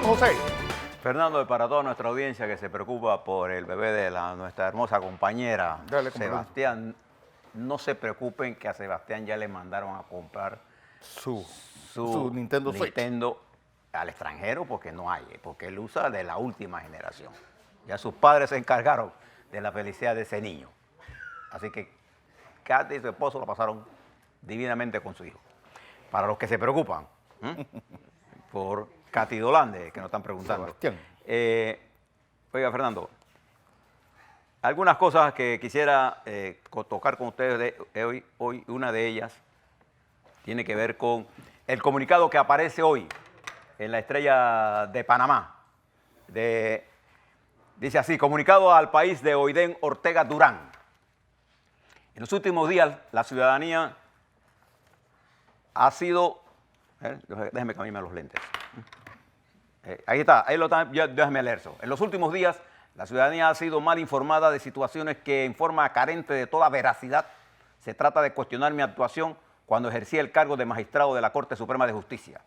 José. Fernando, para toda nuestra audiencia que se preocupa por el bebé de nuestra hermosa compañera, Dale, Sebastián, no se preocupen que a Sebastián ya le mandaron a comprar Su Nintendo Switch. Al extranjero porque no hay, porque él usa de la última generación. Ya sus padres se encargaron de la felicidad de ese niño. Así que Katy y su esposo lo pasaron divinamente con su hijo. Para los que se preocupan por Katy Dolande, que nos están preguntando. Sebastián. Oiga, Fernando, algunas cosas que quisiera tocar con ustedes hoy. Una de ellas tiene que ver con el comunicado que aparece hoy en la Estrella de Panamá. Dice así: comunicado al país de Oiden Ortega Durán. En los últimos días la ciudadanía ha sido... déjeme cambiarme los lentes. Ahí está, déjeme leer eso. En los últimos días la ciudadanía ha sido mal informada de situaciones que en forma carente de toda veracidad se trata de cuestionar mi actuación cuando ejercía el cargo de magistrado de la Corte Suprema de Justicia.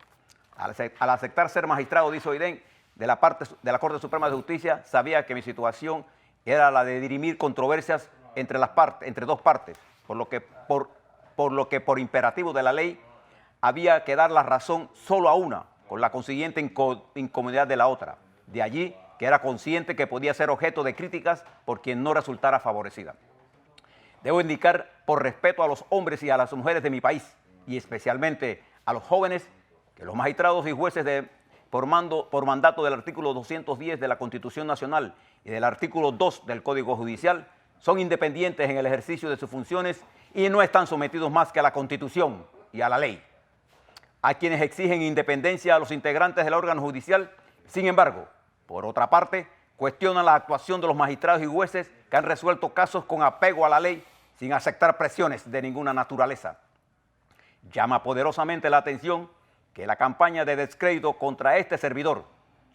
Al aceptar ser magistrado, dice Oiden, de la Corte Suprema de Justicia, sabía que mi situación era la de dirimir controversias entre dos partes, por lo que por imperativo de la ley había que dar la razón solo a una, con la consiguiente incomodidad de la otra. De allí que era consciente que podía ser objeto de críticas por quien no resultara favorecida. Debo indicar, por respeto a los hombres y a las mujeres de mi país, y especialmente a los jóvenes, que los magistrados y jueces por mandato del artículo 210 de la Constitución Nacional y del artículo 2 del Código Judicial, son independientes en el ejercicio de sus funciones y no están sometidos más que a la Constitución y a la ley. A quienes exigen independencia a los integrantes del órgano judicial, sin embargo, por otra parte, cuestionan la actuación de los magistrados y jueces que han resuelto casos con apego a la ley sin aceptar presiones de ninguna naturaleza. Llama poderosamente la atención que la campaña de descrédito contra este servidor,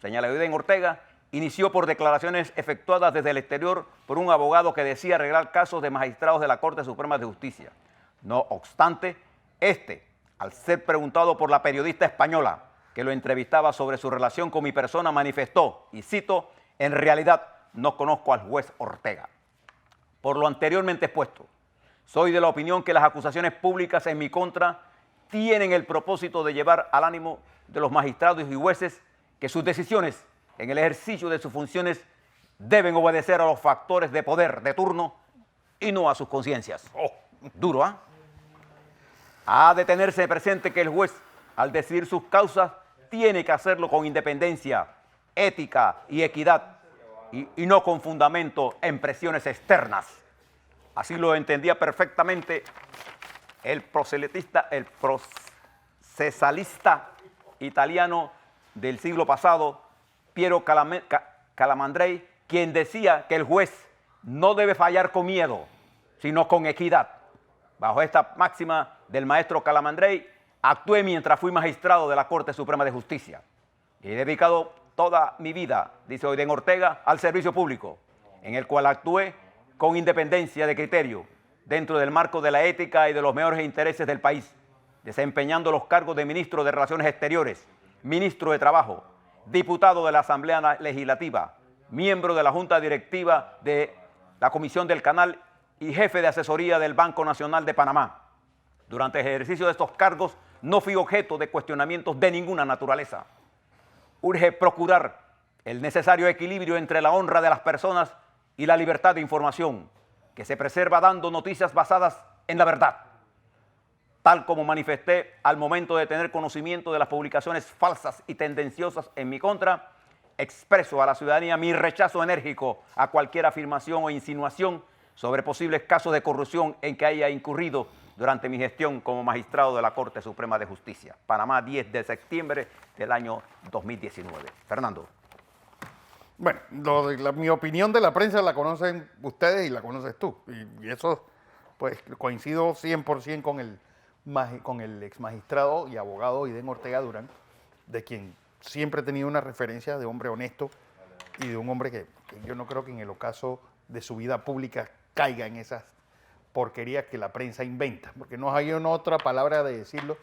señala Oiden Ortega, inició por declaraciones efectuadas desde el exterior por un abogado que decía arreglar casos de magistrados de la Corte Suprema de Justicia. No obstante, al ser preguntado por la periodista española que lo entrevistaba sobre su relación con mi persona, manifestó, y cito, en realidad no conozco al juez Ortega. Por lo anteriormente expuesto, soy de la opinión que las acusaciones públicas en mi contra tienen el propósito de llevar al ánimo de los magistrados y jueces que sus decisiones en el ejercicio de sus funciones deben obedecer a los factores de poder de turno y no a sus conciencias. Duro, ¿ah? Ha de tenerse presente que el juez, al decidir sus causas, tiene que hacerlo con independencia, ética y equidad, y no con fundamento en presiones externas. Así lo entendía perfectamente el procesalista italiano del siglo pasado, Piero Calamandrei, quien decía que el juez no debe fallar con miedo, sino con equidad. Bajo esta máxima del maestro Calamandrei, actué mientras fui magistrado de la Corte Suprema de Justicia. Y he dedicado toda mi vida, dice Oiden Ortega, al servicio público, en el cual actué con independencia de criterio, dentro del marco de la ética y de los mejores intereses del país, desempeñando los cargos de ministro de Relaciones Exteriores, ministro de Trabajo, diputado de la Asamblea Legislativa, miembro de la Junta Directiva de la Comisión del Canal y jefe de asesoría del Banco Nacional de Panamá. Durante el ejercicio de estos cargos no fui objeto de cuestionamientos de ninguna naturaleza. Urge procurar el necesario equilibrio entre la honra de las personas y la libertad de información, que se preserva dando noticias basadas en la verdad. Tal como manifesté al momento de tener conocimiento de las publicaciones falsas y tendenciosas en mi contra, expreso a la ciudadanía mi rechazo enérgico a cualquier afirmación o insinuación sobre posibles casos de corrupción en que haya incurrido durante mi gestión como magistrado de la Corte Suprema de Justicia. Panamá, 10 de septiembre del año 2019. Fernando. Bueno, mi opinión de la prensa la conocen ustedes y la conoces tú. Y eso, pues, coincido 100% con el ex magistrado y abogado Oiden Ortega Durán, de quien siempre he tenido una referencia de hombre honesto y de un hombre que yo no creo que en el ocaso de su vida pública caiga en esas porquerías que la prensa inventa, porque no hay una otra palabra de decirlo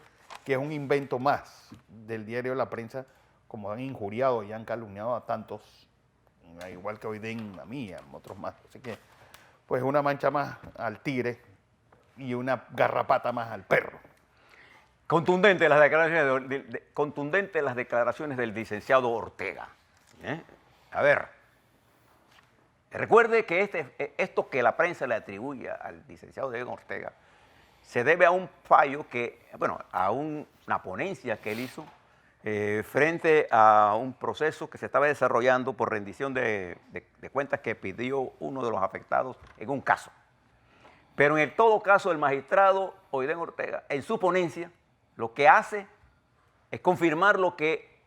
que es un invento más del diario La Prensa como han injuriado y han calumniado a tantos, igual que Oiden a mí, a otros más. Así que, pues una mancha más al tigre y una garrapata más al perro. Contundentes las declaraciones, contundentes las declaraciones del licenciado Ortega. A ver, recuerde que esto que la prensa le atribuye al licenciado Diego Ortega se debe a un fallo que, bueno, a una ponencia que él hizo frente a un proceso que se estaba desarrollando por rendición de cuentas que pidió uno de los afectados en un caso. Pero en todo caso, el magistrado Oiden Ortega, en su ponencia, lo que hace es confirmar lo que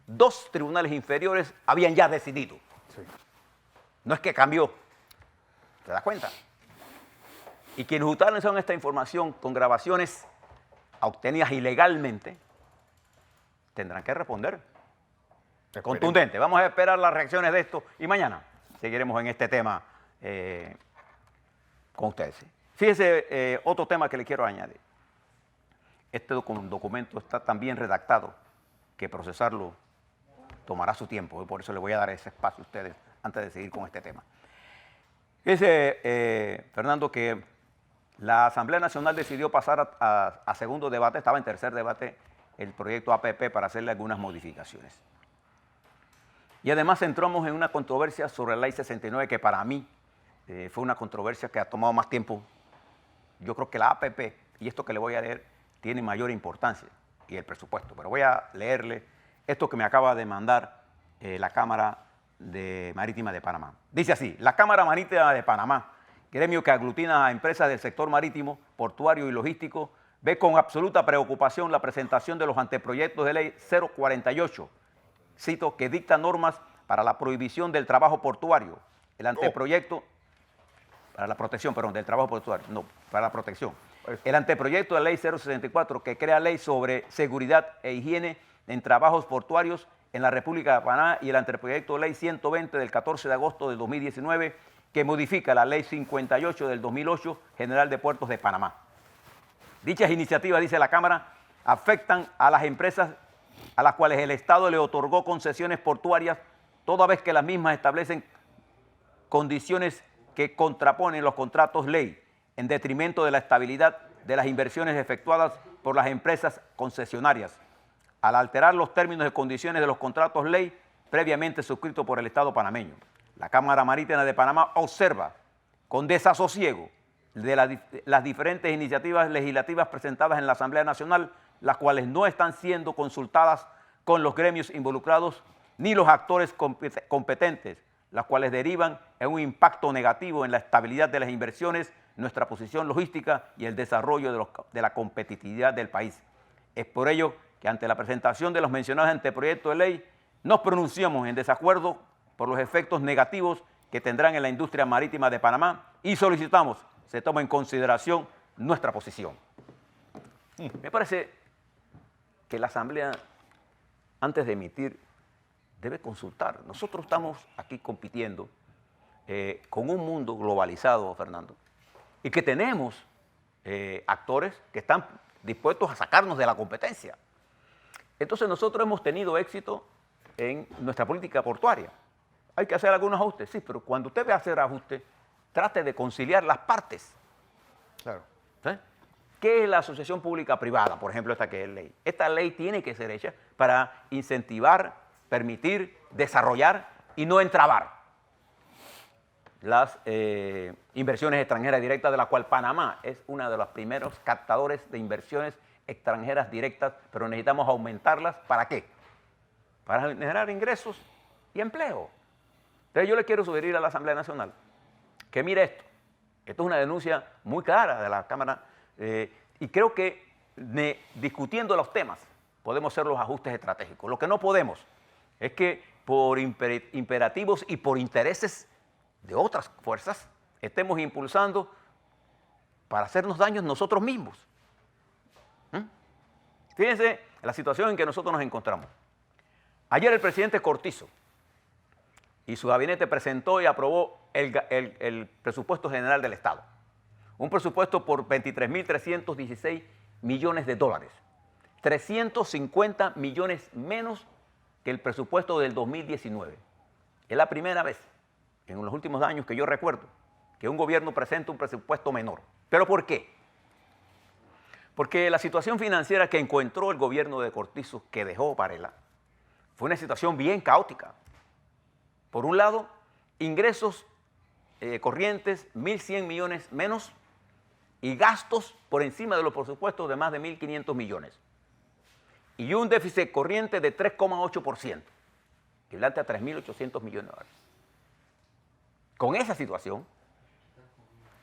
2 tribunales inferiores habían ya decidido. Sí. No es que cambió. ¿Te das cuenta? Y quienes utilizaron esta información con grabaciones obtenidas ilegalmente tendrán que responder. Contundente. Vamos a esperar las reacciones de esto y mañana seguiremos en este tema con ustedes. Fíjese, otro tema que le quiero añadir. Este documento está tan bien redactado que procesarlo tomará su tiempo y por eso le voy a dar ese espacio a ustedes antes de seguir con este tema. Fíjese, Fernando, que la Asamblea Nacional decidió pasar a segundo debate, estaba en tercer debate, el proyecto APP para hacerle algunas modificaciones. Y además entramos en una controversia sobre la Ley 69 que para mí fue una controversia que ha tomado más tiempo. Yo creo que la APP, y esto que le voy a leer, tiene mayor importancia, y el presupuesto. Pero voy a leerle esto que me acaba de mandar la Cámara Marítima de Panamá. Dice así: la Cámara Marítima de Panamá, gremio que aglutina a empresas del sector marítimo, portuario y logístico, ve con absoluta preocupación la presentación de los anteproyectos de ley 048, cito, que dicta normas para la prohibición del trabajo portuario. El anteproyecto, para la protección, perdón, del trabajo portuario, no, para la protección. El anteproyecto de ley 064, que crea ley sobre seguridad e higiene en trabajos portuarios en la República de Panamá, y el anteproyecto de ley 120 del 14 de agosto del 2019, que modifica la ley 58 del 2008, General de Puertos de Panamá. Dichas iniciativas, dice la Cámara, afectan a las empresas a las cuales el Estado le otorgó concesiones portuarias, toda vez que las mismas establecen condiciones que contraponen los contratos ley, en detrimento de la estabilidad de las inversiones efectuadas por las empresas concesionarias, al alterar los términos y condiciones de los contratos ley previamente suscritos por el Estado panameño. La Cámara Marítima de Panamá observa con desasosiego de las diferentes iniciativas legislativas presentadas en la Asamblea Nacional, las cuales no están siendo consultadas con los gremios involucrados ni los actores competentes, las cuales derivan en un impacto negativo en la estabilidad de las inversiones, nuestra posición logística y el desarrollo de la competitividad del país. Es por ello que ante la presentación de los mencionados anteproyectos de ley, nos pronunciamos en desacuerdo por los efectos negativos que tendrán en la industria marítima de Panamá y solicitamos se tome en consideración nuestra posición. Me parece que la Asamblea, antes de emitir, debe consultar. Nosotros estamos aquí compitiendo con un mundo globalizado, Fernando, y que tenemos actores que están dispuestos a sacarnos de la competencia. Entonces nosotros hemos tenido éxito en nuestra política portuaria. Hay que hacer algunos ajustes, sí, pero cuando usted ve hacer ajustes, trate de conciliar las partes. Claro. ¿Sí? ¿Qué es la asociación pública-privada? Por ejemplo, esta que es ley. Esta ley tiene que ser hecha para incentivar, permitir, desarrollar y no entrabar las inversiones extranjeras directas, de la cual Panamá es uno de los primeros captadores de inversiones extranjeras directas, pero necesitamos aumentarlas. ¿Para qué? Para generar ingresos y empleo. Entonces yo le quiero sugerir a la Asamblea Nacional que mire esto. Esto es una denuncia muy clara de la Cámara y creo que discutiendo los temas podemos hacer los ajustes estratégicos. Lo que no podemos es que por imperativos y por intereses de otras fuerzas estemos impulsando para hacernos daños nosotros mismos. Fíjense la situación en que nosotros nos encontramos. Ayer el presidente Cortizo y su gabinete presentó y aprobó el presupuesto general del Estado. Un presupuesto por 23.316 millones de dólares. 350 millones menos que el presupuesto del 2019 es la primera vez en los últimos años que yo recuerdo que un gobierno presenta un presupuesto menor. ¿Pero por qué? Porque la situación financiera que encontró el gobierno de Cortizo, que dejó Varela, fue una situación bien caótica. Por un lado, ingresos corrientes, 1.100 millones menos, y gastos por encima de los presupuestos de más de 1.500 millones. Y un déficit corriente de 3,8%, equivalente a 3.800 millones de dólares. Con esa situación,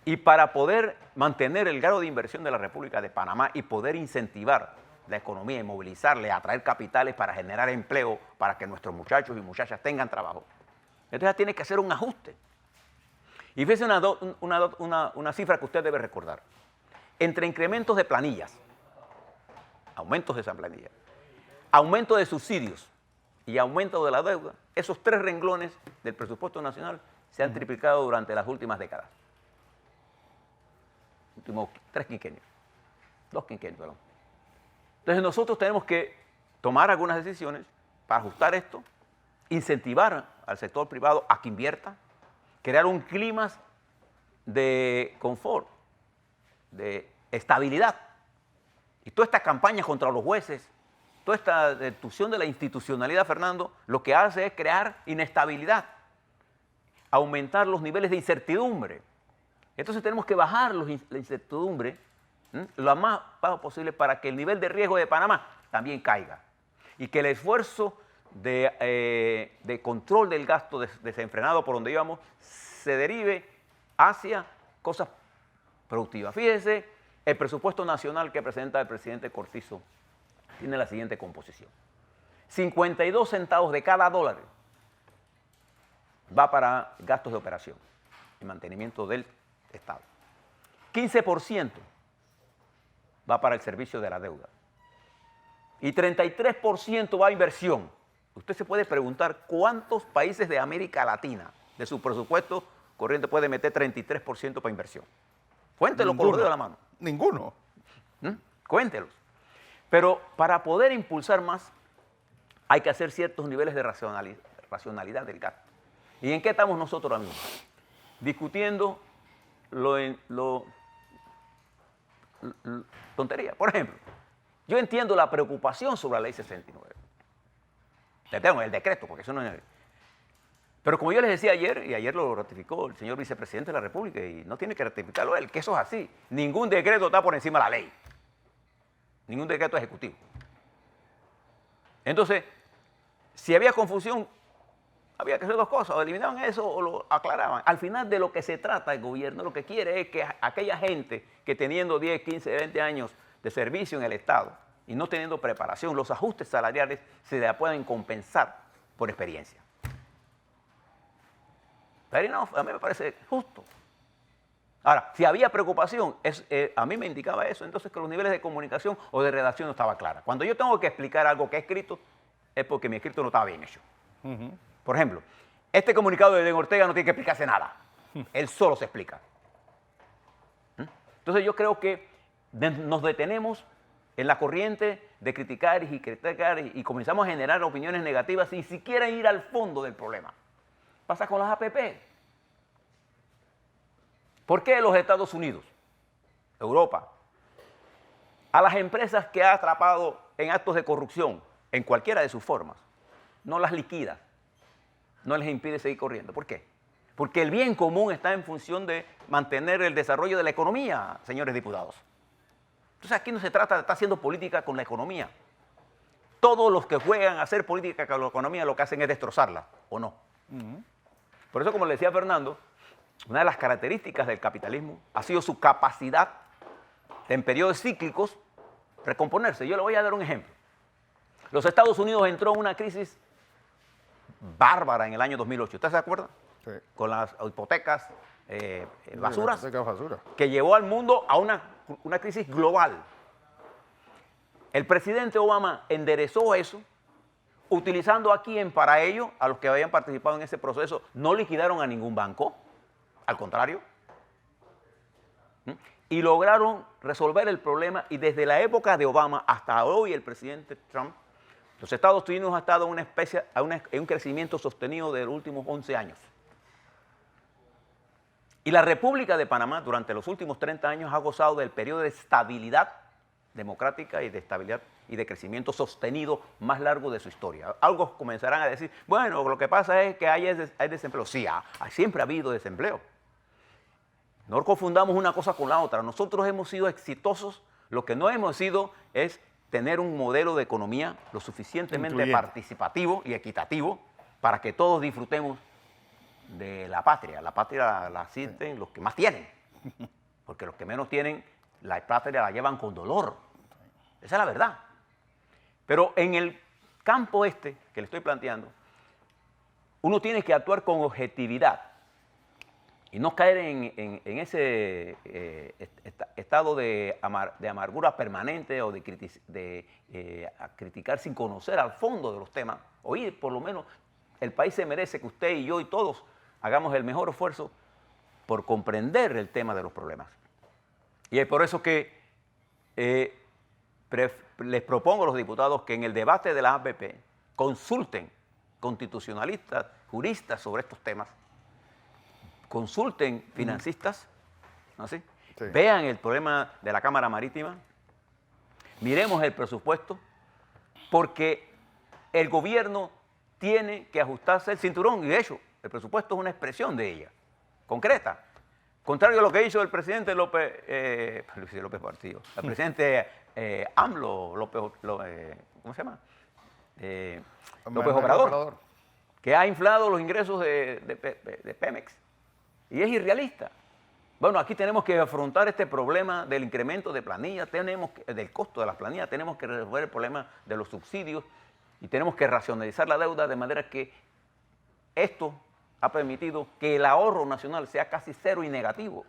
y para poder mantener el grado de inversión de la República de Panamá y poder incentivar la economía y movilizarle, atraer capitales para generar empleo, para que nuestros muchachos y muchachas tengan trabajo, entonces tiene que hacer un ajuste. Y fíjese una cifra que usted debe recordar. Entre incrementos de planillas, aumentos de esa planilla, aumento de subsidios y aumento de la deuda, esos tres renglones del presupuesto nacional se han triplicado durante las últimas décadas. Últimos 3 quinquenios, 2 quinquenios, perdón. Entonces nosotros tenemos que tomar algunas decisiones para ajustar esto, incentivar al sector privado a que invierta, crear un clima de confort, de estabilidad. Y toda esta campaña contra los jueces, toda esta destrucción de la institucionalidad, Fernando, lo que hace es crear inestabilidad, aumentar los niveles de incertidumbre. Entonces tenemos que bajar la incertidumbre lo más bajo posible para que el nivel de riesgo de Panamá también caiga y que el esfuerzo de control del gasto desenfrenado por donde íbamos se derive hacia cosas productivas. Fíjese, el presupuesto nacional que presenta el presidente Cortizo tiene la siguiente composición. 52 centavos de cada dólar va para gastos de operación y mantenimiento del Estado. 15% va para el servicio de la deuda. Y 33% va a inversión. Usted se puede preguntar cuántos países de América Latina de su presupuesto corriente puede meter 33% para inversión. Cuéntelos con los dedos de la mano. Ninguno. Cuéntelos. Pero para poder impulsar más, hay que hacer ciertos niveles de racionalidad del gasto. ¿Y en qué estamos nosotros ahora mismo? Discutiendo tontería. Por ejemplo, yo entiendo la preocupación sobre la ley 69. Le tengo el decreto, porque eso no es... Pero como yo les decía ayer, y ayer lo ratificó el señor vicepresidente de la República, y no tiene que ratificarlo él, que eso es así. Ningún decreto está por encima de la ley. Ningún decreto ejecutivo. Entonces, si había confusión, había que hacer dos cosas, o eliminaban eso o lo aclaraban. Al final de lo que se trata el gobierno, lo que quiere es que aquella gente que teniendo 10, 15, 20 años de servicio en el Estado y no teniendo preparación, los ajustes salariales se le pueden compensar por experiencia. Fair enough, a mí me parece justo. Ahora, si había preocupación, a mí me indicaba eso, entonces que los niveles de comunicación o de redacción no estaban claros. Cuando yo tengo que explicar algo que he escrito, es porque mi escrito no estaba bien hecho. Por ejemplo, este comunicado de Oiden Ortega no tiene que explicarse nada. Él solo se explica. Entonces yo creo que nos detenemos en la corriente de criticar y comenzamos a generar opiniones negativas sin siquiera ir al fondo del problema. Pasa con las APP. ¿Por qué los Estados Unidos, Europa, a las empresas que ha atrapado en actos de corrupción, en cualquiera de sus formas, no las liquida, no les impide seguir corriendo? ¿Por qué? Porque el bien común está en función de mantener el desarrollo de la economía, señores diputados. Entonces aquí no se trata de estar haciendo política con la economía. Todos los que juegan a hacer política con la economía lo que hacen es destrozarla, ¿o no? Por eso, como le decía Fernando, una de las características del capitalismo ha sido su capacidad en periodos cíclicos recomponerse. Yo le voy a dar un ejemplo. Los Estados Unidos entró en una crisis bárbara en el año 2008. ¿Usted se acuerda? Sí. Con las hipotecas basuras, Basura. que llevó al mundo a una crisis global. El presidente Obama enderezó eso, utilizando a quien para ello, a los que habían participado en ese proceso, no liquidaron a ningún banco, al contrario, y lograron resolver el problema, y desde la época de Obama hasta hoy el presidente Trump Los Estados Unidos han estado en un crecimiento sostenido de los últimos 11 años. Y la República de Panamá durante los últimos 30 años ha gozado del periodo de estabilidad democrática y de estabilidad y de crecimiento sostenido más largo de su historia. Algunos comenzarán a decir, bueno, lo que pasa es que hay desempleo. Sí, siempre ha habido desempleo. No confundamos una cosa con la otra. Nosotros hemos sido exitosos. Lo que no hemos sido es tener un modelo de economía lo suficientemente participativo y equitativo para que todos disfrutemos de la patria. La patria la sienten los que más tienen, porque los que menos tienen, la patria la llevan con dolor. Esa es la verdad. Pero en el campo que le estoy planteando, uno tiene que actuar con objetividad y no caer en ese estado de amargura permanente o de criticar sin conocer al fondo de los temas. Oye, por lo menos el país se merece que usted y yo y todos hagamos el mejor esfuerzo por comprender el tema de los problemas. Y es por eso que les propongo a los diputados que en el debate de la APP consulten constitucionalistas, juristas sobre estos temas, consulten financistas, ¿no? ¿Sí? Sí. Vean el problema de la Cámara Marítima, miremos el presupuesto, porque el gobierno tiene que ajustarse el cinturón, y de hecho, el presupuesto es una expresión de ella, concreta. Contrario a lo que hizo el presidente López Portillo, el presidente AMLO, ¿cómo se llama? López Obrador, que ha inflado los ingresos de Pemex. Y es irrealista. Bueno, aquí tenemos que afrontar este problema del incremento de planillas, del costo de las planillas, tenemos que resolver el problema de los subsidios y tenemos que racionalizar la deuda de manera que esto ha permitido que el ahorro nacional sea casi cero y negativo.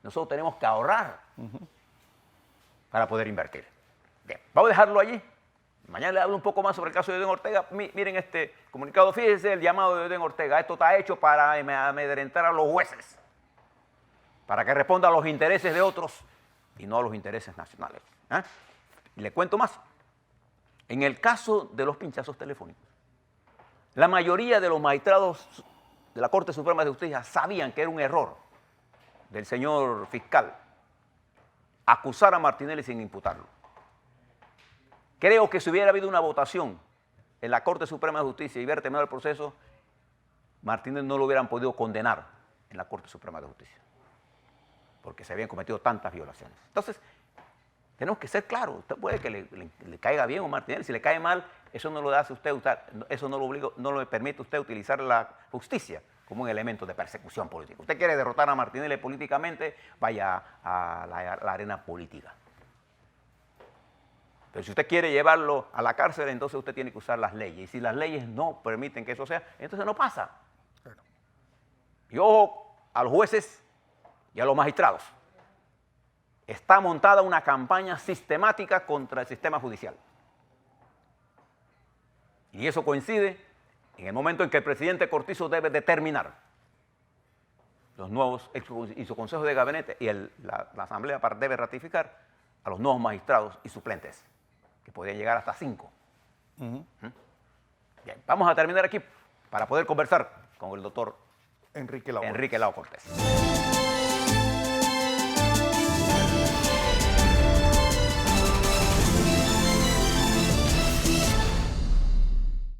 Nosotros tenemos que ahorrar para poder invertir. Bien, vamos a dejarlo allí. Mañana le hablo un poco más sobre el caso de Euden Ortega. Miren este comunicado, fíjense el llamado de Euden Ortega. Esto está hecho para amedrentar a los jueces, para que responda a los intereses de otros y no a los intereses nacionales. Y le cuento más. En el caso de los pinchazos telefónicos, la mayoría de los magistrados de la Corte Suprema de Justicia sabían que era un error del señor fiscal acusar a Martinelli sin imputarlo. Creo que si hubiera habido una votación en la Corte Suprema de Justicia y hubiera terminado el proceso, Martínez no lo hubieran podido condenar en la Corte Suprema de Justicia, porque se habían cometido tantas violaciones. Entonces, tenemos que ser claros. Usted puede que le caiga bien a Martinelli, si le cae mal, eso no lo hace usted usar, eso no lo obliga, no le permite a usted utilizar la justicia como un elemento de persecución política. Usted quiere derrotar a Martinelli políticamente, vaya a la arena política. Pero si usted quiere llevarlo a la cárcel, entonces usted tiene que usar las leyes. Y si las leyes no permiten que eso sea, entonces no pasa. Y ojo a los jueces y a los magistrados. Está montada una campaña sistemática contra el sistema judicial. Y eso coincide en el momento en que el presidente Cortizo debe determinar los nuevos, y su consejo de gabinete y la asamblea debe ratificar a los nuevos magistrados y suplentes, que podrían llegar hasta 5. Bien, vamos a terminar aquí para poder conversar con el doctor Enrique Lao Cortés.